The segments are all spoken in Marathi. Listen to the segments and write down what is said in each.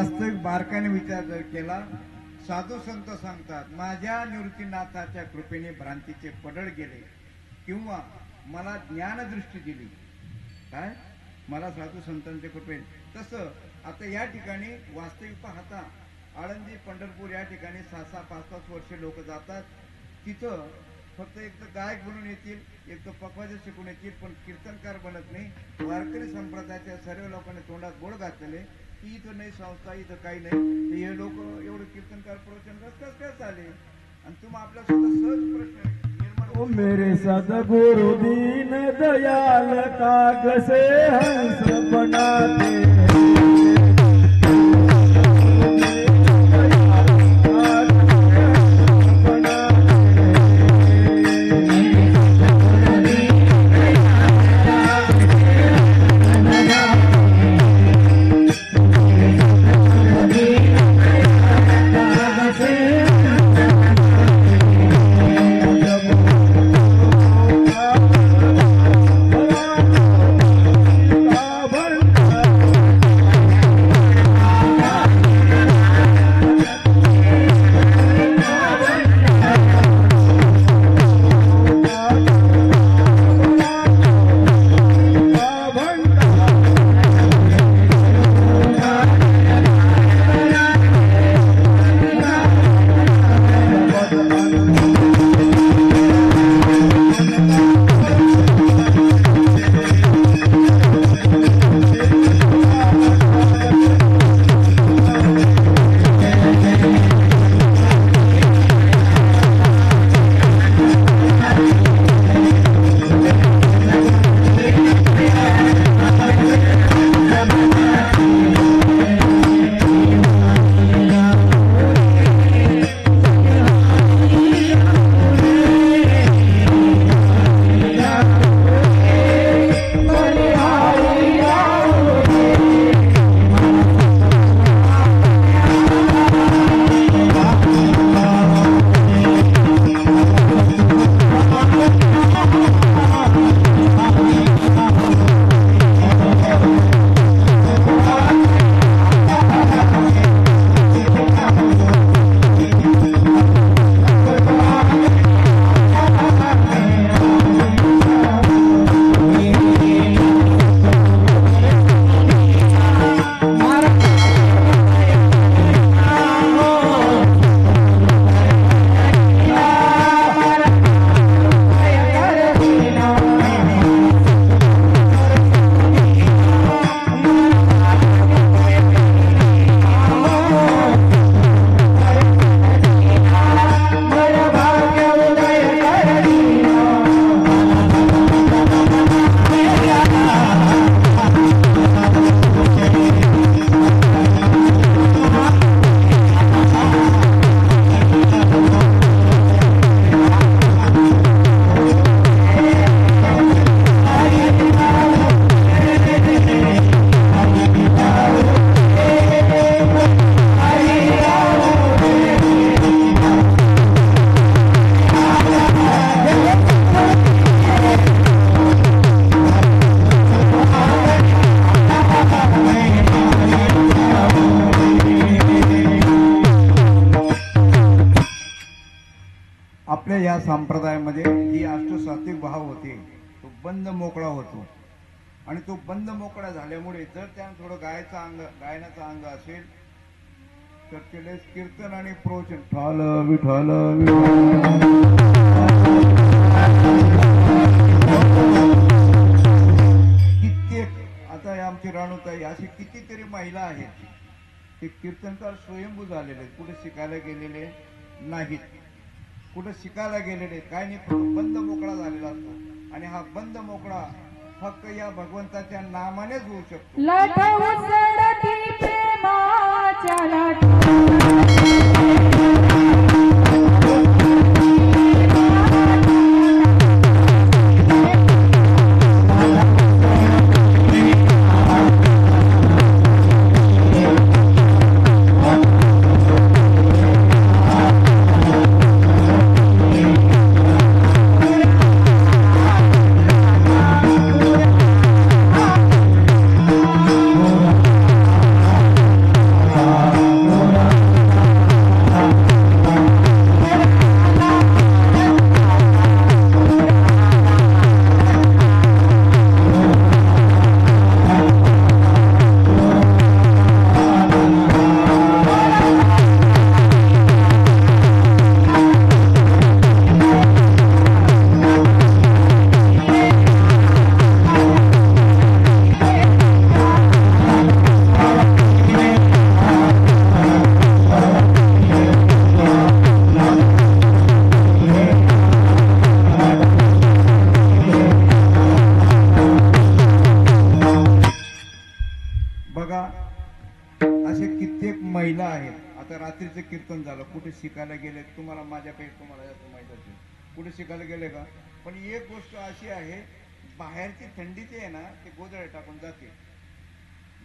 वास्तविक बारकाईने विचार जर केला, साधू संत सांगतात माझ्या निवृत्तीनाथाच्या कृपेने भ्रांतीचे पडळ गेले किंवा मला ज्ञानदृष्टी दिली. काय मला साधू संतांच्या कृपेने. तसं आता या ठिकाणी वास्तविक पाहता आळंदी पंढरपूर या ठिकाणी 6-6, 5-5 वर्षे लोक जातात. तिथं फक्त एक तर गायक बनून येतील, एक तर पकवाजे शिकून येतील, पण कीर्तनकार बनत नाही. वारकरी संप्रदायाच्या सर्व लोकांनी तोंडात गोड घातलेले की इथं नाही संस्था, इथं काही नाही. हे लोक एवढं कीर्तनकार प्रवचन कसं काय चाले. आणि तुम्ही आपल्या स्वतः सहज प्रश्न निर्माण. ओ मेरे सदगुरु दीन दयाल कागसे हंस बनाते आपल्या या संप्रदायामध्ये जी अष्टसात्विक भाव होते तो बंद मोकळा होतो. आणि तो बंद मोकळा झाल्यामुळे जर त्यानं थोडं गायनाचं अंग असेल तर त्याला कीर्तन आणि प्रवचन ठाल विठाल कित्येक. आता आमची राणूताई अशी कितीतरी महिला आहेत ते कीर्तनकार स्वयंभू झालेले, कुठे शिकायला गेलेले नाहीत, कुठे शिकायला गेलेले काय नाही, बंद मोकळा झालेला असतो. आणि हा बंद मोकळा फक्त या भगवंताच्या नामानेच होऊ शकतो. कित्येक महिला आहेत. आता रात्रीचं कीर्तन झालं, कुठे शिकायला गेले, तुम्हाला माझ्यापैकी तुम्हाला जास्त माहित असेल, कुठे शिकायला गेले का. पण एक गोष्ट अशी आहे, बाहेरची थंडी जी आहे ना ते गोधड्या टाकून जाते,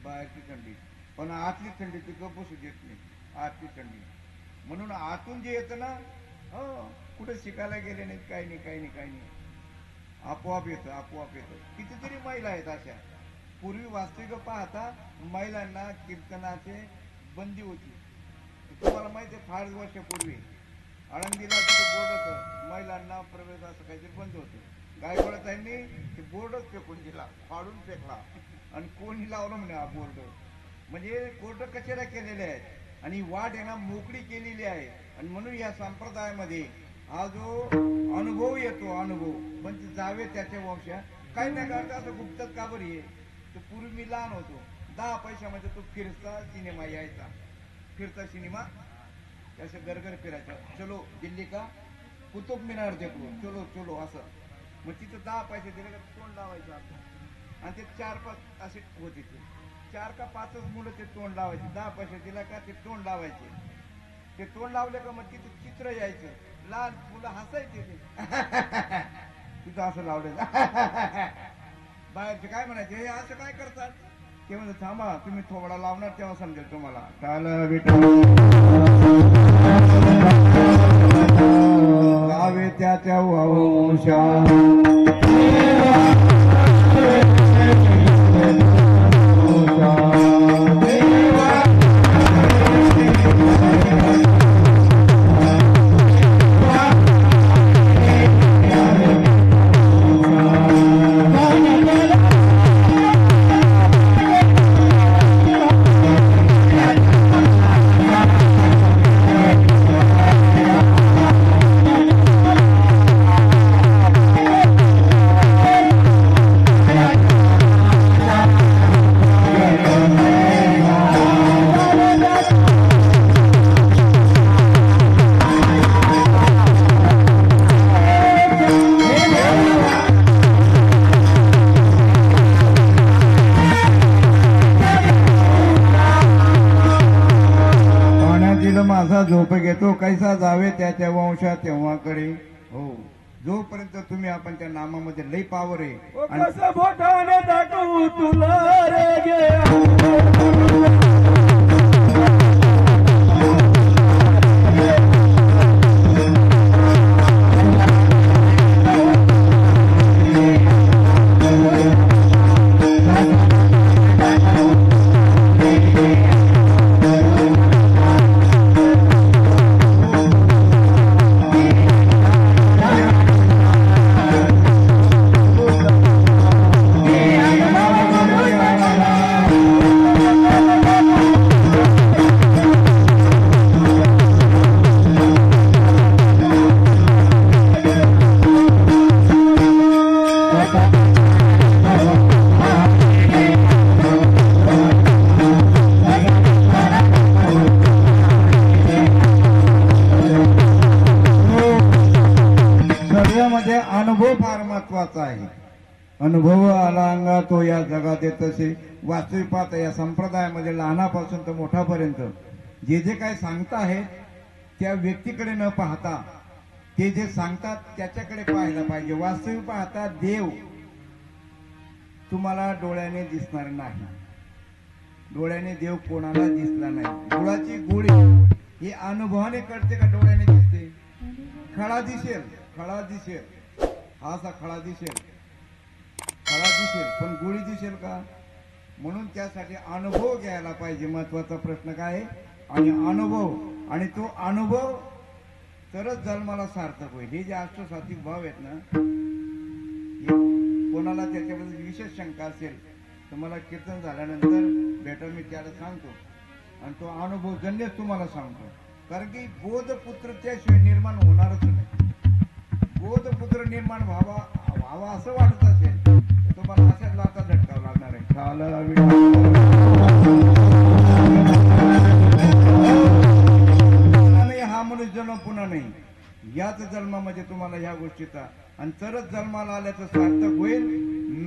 बाहेरची थंडी, पण आतली थंडी ती गप्प बसू देत नाही, आतली थंडी. म्हणून आतून जे येतं ना, हो कुठे शिकायला गेले नाहीत, काही नाही काही नाही काही नाही, आपोआप येतं आपोआप येतं. कितीतरी महिला आहेत अशा. पूर्वी वास्तविक पाहता महिलांना कीर्तनाचे बंदी होती. तुम्हाला माहिती आहे, फार वर्षापूर्वी आळंदीला तिथे बोर्ड होतं, महिलांना प्रवेश असं काहीतरी बंद होतं. गायकवाडांनी ते बोर्डच फेकून दिला, फाडून फेकला, आणि कोणी लावलं म्हणे हा बोर्ड. म्हणजे कोर्ट कचेऱ्या केलेल्या आहेत आणि वाट आहे ना मोकळी केलेली आहे. आणि म्हणून या संप्रदायामध्ये हा जो अनुभव येतो, अनुभव म्हणजे जावे त्याच्या वंशा काही नाही करता असं गुप्तच का बरी आहे. तर पूर्वी मी लहान होतो, 10 पैशामध्ये तो फिरता सिनेमा यायचा, फिरता सिनेमा असं गरगर फिरायचं, चलो दिल्ली का कुतुब मिनार देखो, चलो चलो असं. मग तिथं 10 पैसे दिले का तोंड लावायचं आपण, आणि ते 4-5 असे होते, ते 4 का 5च मुलं ते तोंड लावायचे. 10 पैसे दिला का ते तोंड लावायचे. ते तोंड लावले का मग तिथं चित्र यायचं, लहान मुलं हसायचे ते तिथं असं लावलं. बाहेरचे काय म्हणायचे, हे असं काय करतात. ते म्हणजे थांबा तुम्ही थोबडा लावणार तेव्हा समजेल तुम्हाला. गावे त्याच्या वंशा माझा झोप घेतो, कैसा जावे त्याच्या वंशा तेव्हाकडे. हो, जोपर्यंत तुम्ही आपण त्या नामामध्ये लई पावर आहे. आणि कसं बोटाने दाखवू तुला रे गे. अनुभव फार महत्वाचा आहे. अनुभव आला अंगा तो या जगात येत असे. वास्तविक पाहता या संप्रदायामध्ये लहानापासून तर मोठापर्यंत जे जे काय सांगता आहेत त्या व्यक्तीकडे न पाहता ते जे सांगतात त्याच्याकडे पाहायला पाहिजे. वास्तविक पाहता देव तुम्हाला डोळ्याने दिसणार नाही. डोळ्याने देव कोणाला दिसला नाही. गुळाची गोळी ही अनुभवाने कळते का डोळ्याने दिसते? खळा दिसेल, खळा दिसेल, हा असा खळा दिसेल, खळा दिसेल, पण गोळी दिसेल का? म्हणून त्यासाठी अनुभव घ्यायला पाहिजे. महत्वाचा प्रश्न काय आहे? आणि अनुभव, आणि तो अनुभव तरच जन्माला सार्थक होईल. हे जे अष्टसात्विक भाव आहेत ना, कोणाला त्याच्याबद्दल विशेष शंका असेल तर मला कीर्तन झाल्यानंतर भेटा, मी त्याला सांगतो आणि तो अनुभव जन्यच तुम्हाला सांगतो. कारण की बोधपुत्र त्याशिवाय निर्माण होणारच नाही. बोधपुत्र निर्माण व्हावा असं वाटत असेल तर तुम्हाला अशाच लाथा झटकावं लागणार आहे. नाही, हा मनुष्य जन्म पुन्हा नाही. याच जन्मामध्ये तुम्हाला ह्या गोष्टीचा, आणि तरच जन्माला आल्याचं सार्थक होईल.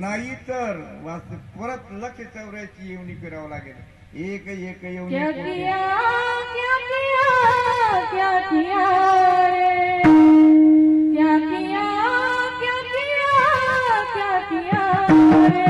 नाही तर परत 184 येवणी फिरावं लागेल. एक येवणी किया रे क्या किया क्या किया क्या किया रे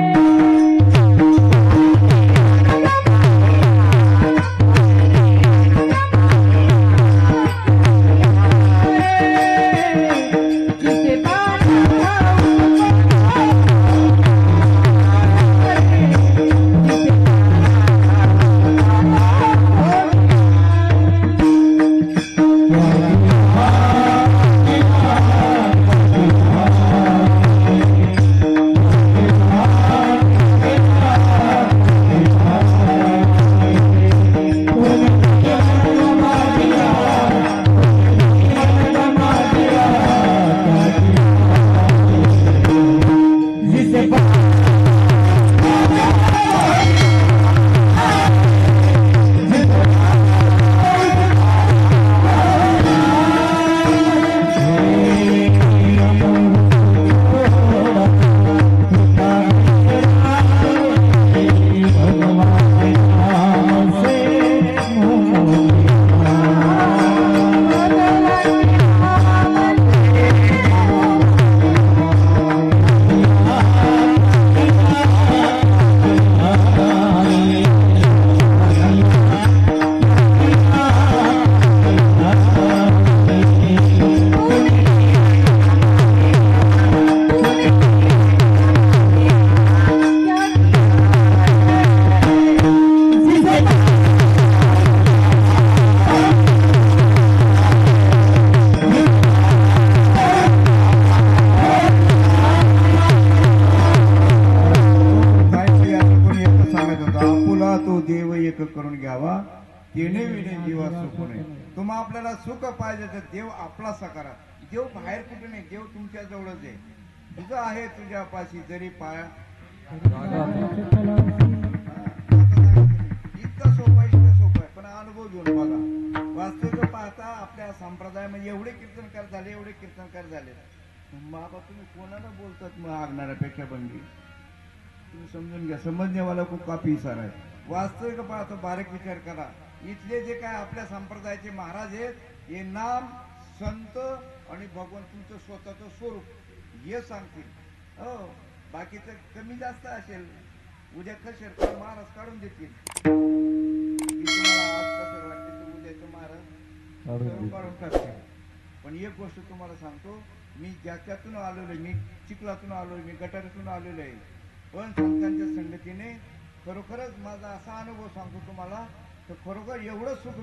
जिसे पाना देव एक करून घ्यावा तिने विने जीवा सुख नये. तुम्हा आपल्याला सुख पाहिजे तर देव आपलासा करा. देव बाहेर कुठे नाही, देव तुमच्या जवळच आहे. तुझं आहे तुझ्यापाशी जरी पाया इतकं सोपं आहे पण अनुभव घेऊन बघा. वास्तविक पाहता आपल्या संप्रदायामध्ये एवढे कीर्तनकार झाले एवढे कीर्तनकार झाले. बाबा तुम्ही कोणाला बोलतात मग आगणाऱ्यापेक्षा बंदी तुम्ही समजून घ्या. समजण्यावाला खूप काफी इशारा आहे. वास्तविक पाहतो बारीक विचार करा. इथले जे काय आपल्या संप्रदायाचे महाराज आहेत हे नाम संत आणि भगवंतांचं स्वतःचं स्वरूप हे सांगतील. हो बाकीचं कमी जास्त असेल उद्या कशेर तर महाराज काढून देतील. तुम्हाला आज कसं वाटते तर उद्याचं महाराज काढून टाकतील. पण एक गोष्ट तुम्हाला सांगतो, मी ज्याच्यातून आलेलो आहे, मी चिखलातून आलोय, मी गटारातून आलेलो आहे, पण संतांच्या संगतीने खरोखरच माझा असा अनुभव सांगतो तुम्हाला तर खरोखर एवढं सुख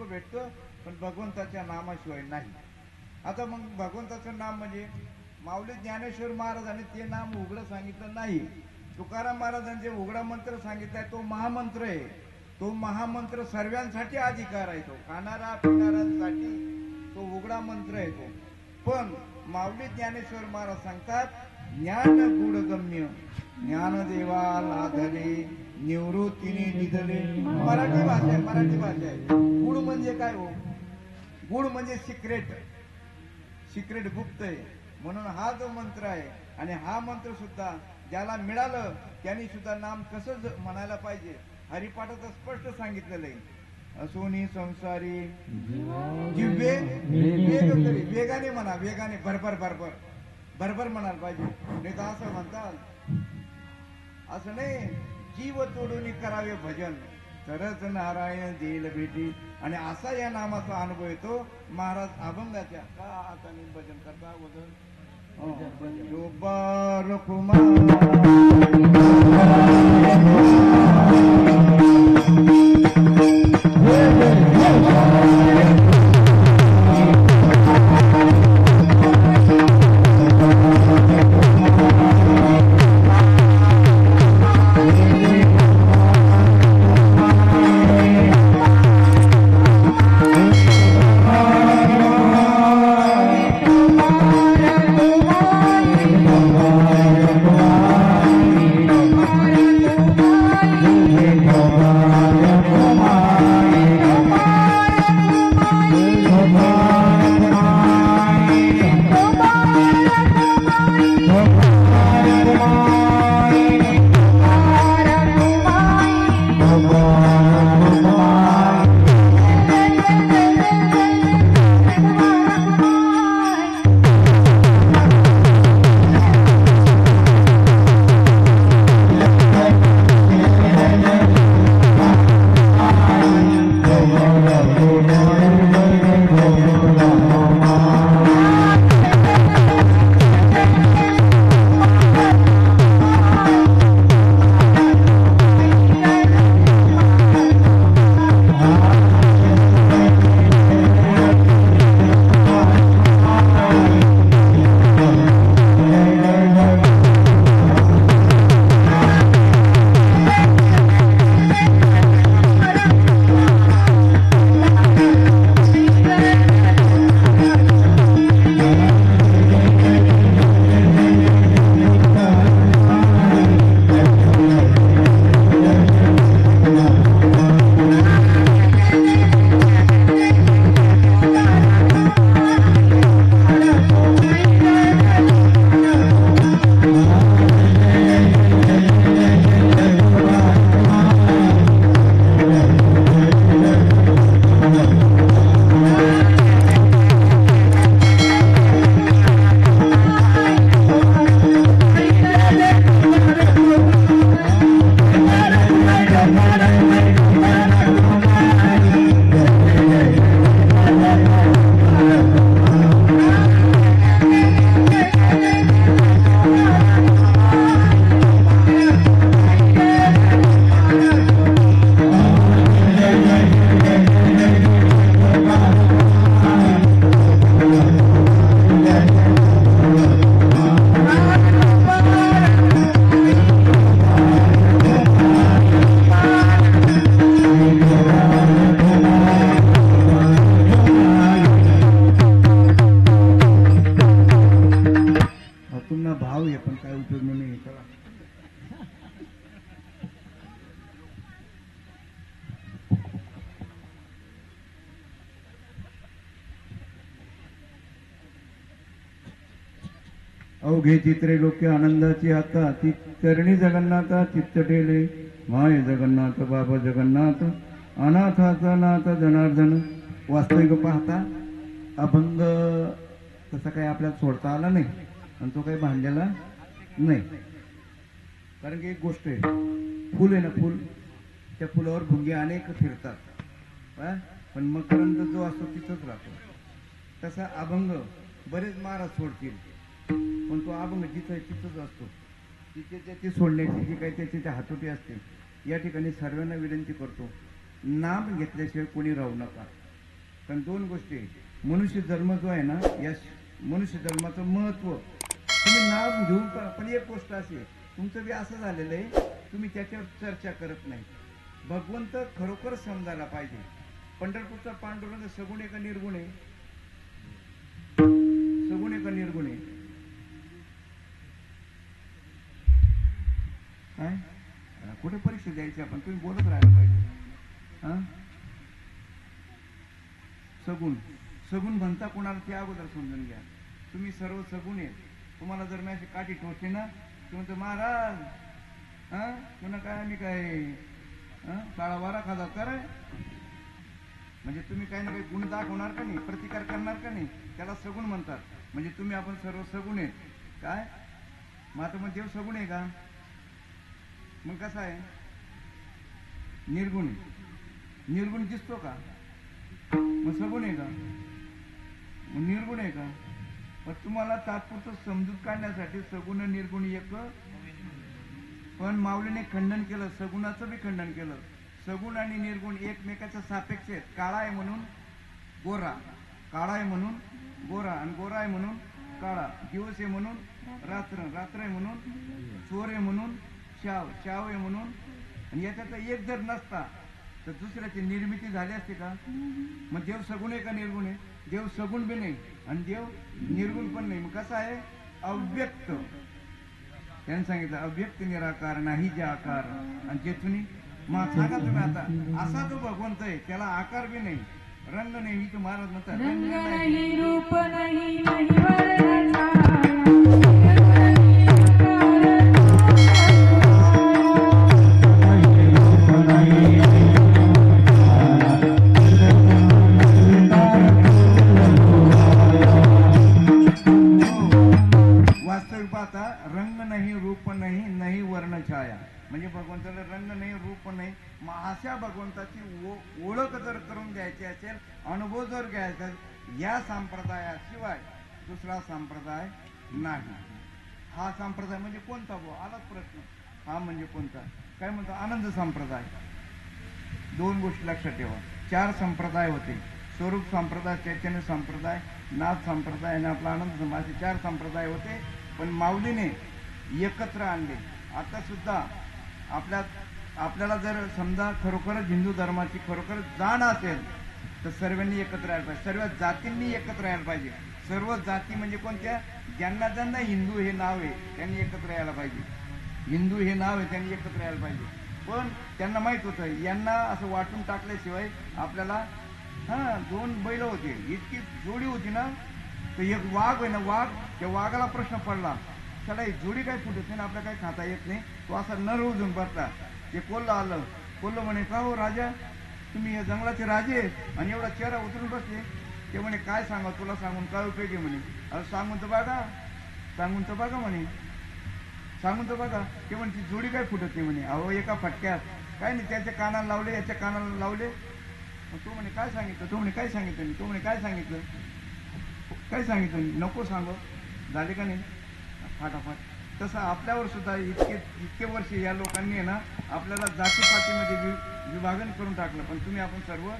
भेटतं पण भगवंताच्या नामाशिवाय नाही. आता मग भगवंताचं नाम म्हणजे माऊली ज्ञानेश्वर महाराजांनी ते नाम उघडं सांगितलं नाही. तुकाराम महाराजांचे उघडा मंत्र सांगितलाय तो महामंत्र आहे. तो महामंत्र सर्वांसाठी अधिकार आहे. तो खाणारा पिणाऱ्यांसाठी तो उघडा मंत्र आहे तो. पण माऊली ज्ञानेश्वर महाराज सांगतात ज्ञान गुणगम्य ज्ञानदेवा लाधले निवृत्तीने निधले. मराठी भाषा आहे. गुण म्हणजे काय हो? गुण म्हणजे सिक्रेट गुप्त आहे. म्हणून हा जो मंत्र आहे आणि हा मंत्र सुद्धा ज्याला मिळालं त्यांनी सुद्धा नाम कसं म्हणायला पाहिजे हरिपाठात स्पष्ट सांगितलेलं आहे. असोनी संसारी जिव्हे वेगाने म्हणा, वेगाने भरभर म्हणायला पाहिजे. नाही तर असं म्हणतात असं नाही, जीव तोडून करावे भजन तरच नारायण देईल भेटी. आणि असा या नामाचा अनुभव येतो. महाराज अभंगाच्या का आता भजन करता वगैरे Bye. अवघे चित्रे लोके आनंदाची आता ती चरणी जगन्नाथा चित्त ठेले माय जगन्नाथ बाबा जगन्नाथ अनाथाचा नाथ जनार्दन. वास्तविक पाहता अभंग तसा काही आपल्याला सोडता आला नाही आणि तो काही भांडलेला नाही. कारण की एक गोष्ट आहे, फुल आहे ना फुल, त्या फुलावर भुंगे अनेक फिरतात पण मकरंद जो असतो तिथंच राहतो. तसा अभंग बरेच महाराज सोडतील पण तो अभंग जिथं आहे तिथंच असतो. तिथे त्याची सोडण्याची जी काही त्याची हातोटी असते. या ठिकाणी सर्वांना विनंती करतो, नाम घेतल्याशिवाय कोणी राहू नका. कारण दोन गोष्टी आहे, मनुष्य जन्म जो आहे ना, या मनुष्य जन्माचं महत्व तुम्ही नाम घेऊन पण एक गोष्ट अशी आहे, तुमचं बी असं झालेलं आहे तुम्ही त्याच्यावर चर्चा करत नाही. भगवंत खरोखर समजायला पाहिजे. पंढरपूरचा पांडुरंग सगुण आहे का निर्गुण आहे? सगुण आहे का निर्गुण आहे? काय कुठे परीक्षा द्यायची आपण? तुम्ही बोलत राहायला पाहिजे. हा सगुण सगुण म्हणता कोणाला ते अगोदर समजून घ्या. तुम्ही सर्व सगुण आहे. तुम्हाला जर मी अशी काठी टोचली ना तुम्ही म्हणतो महाराज पुन्हा काय आम्ही काय काळा वारा खाजा काय म्हणजे तुम्ही काही ना काही गुण दाखवणार का नाही, प्रतिकार करणार का नाही, त्याला सगुण म्हणतात. म्हणजे तुम्ही आपण सर्व सगुण आहे काय. मग आता मग देव सगुण आहे का? मग कसा आहे? निर्गुण आहे. निर्गुण दिसतो का? मग सगुण आहे का? मग निर्गुण आहे का? पण तुम्हाला तात्पुरतं समजूत काढण्यासाठी सगुण निर्गुण एक, पण माऊलीने खंडन केलं, सगुणाचं बी खंडन केलं. सगुण आणि निर्गुण एकमेकाच्या सापेक्ष आहेत. काळा आहे म्हणून गोरा, काळा आहे म्हणून गोरा, आणि गोरा आहे म्हणून काळा. दिवस आहे म्हणून रात्र, रात्र आहे म्हणून चोर आहे म्हणून शाव, शाव आहे म्हणून. आणि याच्यात एक जर नसता तर दुसऱ्याची निर्मिती झाली असते का? मग देव सगुण आहे का निर्गुण आहे? देव सगुण बी नाही आणि देव निर्गुण पण नाही. मग कसा आहे? अव्यक्त. त्यांनी सांगितलं अव्यक्त निराकार नाही जे आकार. आणि जेथुनी मग सांगा तुम्ही आता, असा जो भगवंत आहे त्याला आकार बी नाही, रंग नाही. इथं महाराज म्हणतात रंग नाही, रूप नाही, नाही वर्ण छाया. वास्तविक पाहता रंग नाही, रूप नाही, नाही वर्ण छाया. म्हणजे भगवंताला रंग नाही, रूप नाही. मग अशा भगवंताची ओळख जर करून द्यायची असेल, अनुभव जर घ्यायचा, या संप्रदायाशिवाय दुसरा संप्रदाय नाही. हा संप्रदाय म्हणजे कोणता? आलाच प्रश्न. हा म्हणजे कोणता? काय म्हणतो? आनंद संप्रदाय. दोन गोष्टी लक्षात ठेवा. 4 संप्रदाय होते, स्वरूप संप्रदाय, चैतन्य संप्रदाय, नाथ संप्रदाय आणि आपला आनंद संप्रदाय, असे 4 संप्रदाय होते. पण माऊलीने एकत्र आणले. आता सुद्धा आपल्याला जर समजा खरोखरच हिंदू धर्माची खरोखर जाण असेल तर सर्वांनी एकत्र यायला पाहिजे. सर्व जातींनी एकत्र यायला पाहिजे. सर्व जाती म्हणजे कोणत्या? ज्यांना ज्यांना हिंदू हे नाव आहे त्यांनी एकत्र यायला पाहिजे. हिंदू हे नाव आहे त्यांनी एकत्र यायला पाहिजे. पण त्यांना माहित होतं यांना असं वाटून टाकल्याशिवाय आपल्याला 2 बैल होते, इतकी जोडी होती ना, तर एक वाघ आहे ना, वाघ, त्या वाघाला प्रश्न पडला, त्याला ही जोडी काय फुटत नाही, आपल्याला काही खाता येत नाही. तो असा नर उजून बसला. ते कोल्हा आलं. कोल्हा म्हणे का हो राजा, तुम्ही या जंगलाचे राजे आणि एवढा चेहरा उतरून बसले. ते म्हणे काय सांगा, तुला सांगून काय उपयोग आहे म्हणे. अरे सांगून तर बघा, सांगून तर बघा म्हणे, सांगून तर बघा. ते म्हणे ती जोडी काय फुटत नाही म्हणे. अहो एका फटक्यात काय नाही, त्याच्या कानाला लावले, याच्या कानाला लावले. तो म्हणे काय सांगितलं? तो म्हणे काय सांगितलं? तो म्हणे काय सांगितलं? काय सांगितलं? नको सांगू. झाले का नाही फाटाफाट. तसं आपल्यावर सुद्धा इतके वर्ष या लोकांनी आहे ना आपल्याला जातीपातीमध्ये विभागन करून टाकलं. पण तुम्ही आपण सर्व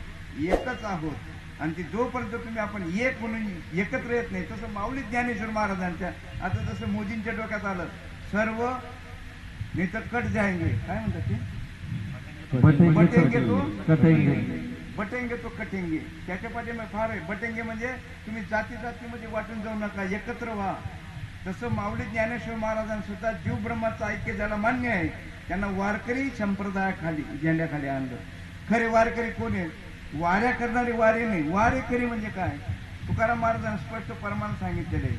एकच आहोत. आणि ते जोपर्यंत तुम्ही आपण एक म्हणून एकत्र येत नाही, तसं माऊली ज्ञानेश्वर महाराजांच्या आता जसं मोदींच्या डोक्यात आलं सर्व नाही तर कट जाएंगे, काय म्हणतात ते, बटेंगे तो बटेंगे तो कटेंगे. त्याच्या पाठीमागे फार आहे. बटेंगे म्हणजे तुम्ही जाती जातीमध्ये वाटून जाऊ नका, एकत्र व्हा. तसं माऊली ज्ञानेश्वर महाराजांना सुद्धा जीव ब्रह्माचं ऐक्य ज्याला मान्य आहे त्यांना वारकरी संप्रदायाखाली झेंड्याखाली आणलं. खरे वारकरी कोण आहेत? वाऱ्या करणारे वारे नाही, वारेकरी म्हणजे काय? तुकाराम महाराजांना स्पष्ट प्रमाण सांगितलेले आहे.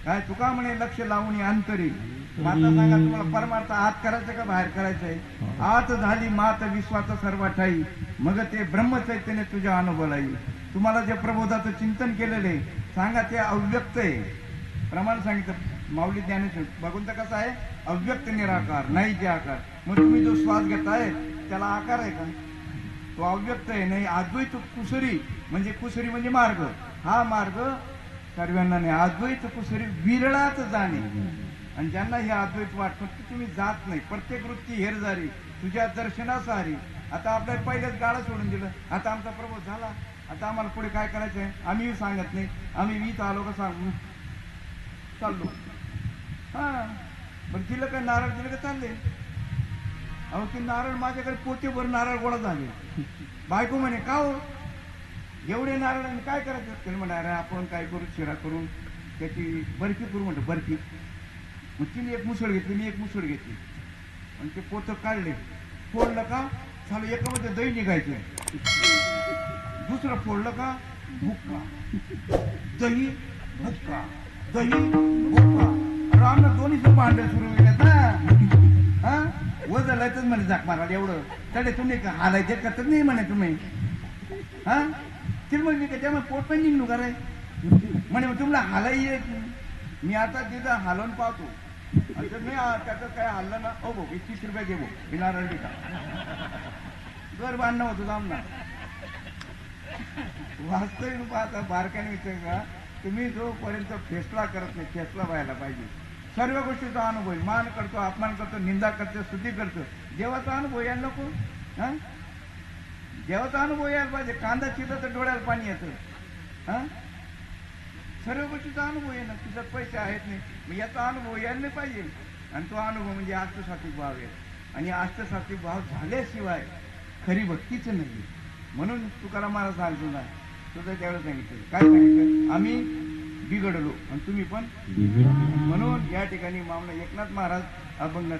काय तुका म्हणे लक्ष लावून अंतरी. माता सांगा तुम्हाला परमार्थ आत करायचं का बाहेर करायचंय? आत झाली मात विश्वाचं सर्व ठाई, मग ते ब्रह्मचैतन्य तुझ्या अनुभवलाई. तुम्हाला जे प्रबोधाचं चिंतन केलेलं आहे सांगा ते अव्यक्त आहे. प्रमाण सांगितलं माऊली ज्ञानेश्वर भगवंत कसा आहे? अव्यक्त निराकार नाही जे आकार. मग तुम्ही जो श्वास घेताय त्याला आकार आहे का? तो अव्यक्त आहे. नाही अद्वैत कुसरी म्हणजे कुसरी म्हणजे मार्ग. हा मार्ग सर्वांना नाही. अद्वैत कुसरी विरळात जाणे. आणि ज्यांना हे अद्वैत वाटतं की तुम्ही जात नाही. प्रत्येक वृत्ती हेरजारी तुझ्या दर्शनासारी. आता आपल्याला पहिलेच गाडा सोडून दिलं. आता आमचा प्रबोध झाला. आता आम्हाला पुढे काय करायचं आहे आम्ही सांगत नाही. आम्ही वीज आलो का सांगू चाललो. हा पण तिला काय नारळ दिलं का चालले? अहो ते नारळ माझ्याकडे पोतेभर नारळ गोळा झाले. बायको म्हणे का हो एवढे नारळ काय करायचं? त्याला म्हणाले आपण काय करू शिरा करून त्याची बर्फी करू म्हणतो बर्फी. मग तिने एक मुसळ घेतली मी एक मुसळ घेतली आणि ते पोतं काढले. फोडलं का झालं एकामध्ये दही निघायचं. दुसरं फोडलं का भुक्का दही भुक्का दही भुक्का. रामनं दोन्हीचं भांडण सुरू केलं ना. हा वजलायचंच म्हणे झाक मारायला एवढं तडे तुम्ही हालायचे करत नाही म्हणे तुम्ही. हा तिला म्हणजे का त्यामुळे पोट पण निघणू का रे म्हणे तुम्हाला हालाही येत नाही. मी आता तिथं हालवून पाहतो आणि मी त्याचं काय हल्लं ना हो भाऊ 30 रुपये घे भाऊ बिनारळ का घर बांधणं होतं जाम ना. वास्तविक आता बारकाने विचार का तुम्ही जोपर्यंत फेसला करत नाही फेसला व्हायला पाहिजे. सर्व गोष्टीचा अनुभव मान करतो अपमान करतो निंदा करतो स्तुती करतो. देवाचा अनुभव यायला नको. हा देवाचा अनुभव यायला पाहिजे. कांदा चिरला तर डोळ्याला पाणी येतं. हा सर्व गोष्टीचा अनुभव येणं तुझ्यात पैसे आहेत नाही मग याचा अनुभव यायला नाही पाहिजे. आणि तो अनुभव म्हणजे अष्टसात्विक भाव आहे. आणि अष्टसात्विक भाव झाल्याशिवाय खरी भक्तीच नाही. म्हणून तुकाराम महाराज सांगतो ना तुझं त्यावेळेस सांगितलं काय सांगितलं आम्ही बिघडलो आणि तुम्ही पण. म्हणून या ठिकाणी मामला एकनाथ महाराज अभंगात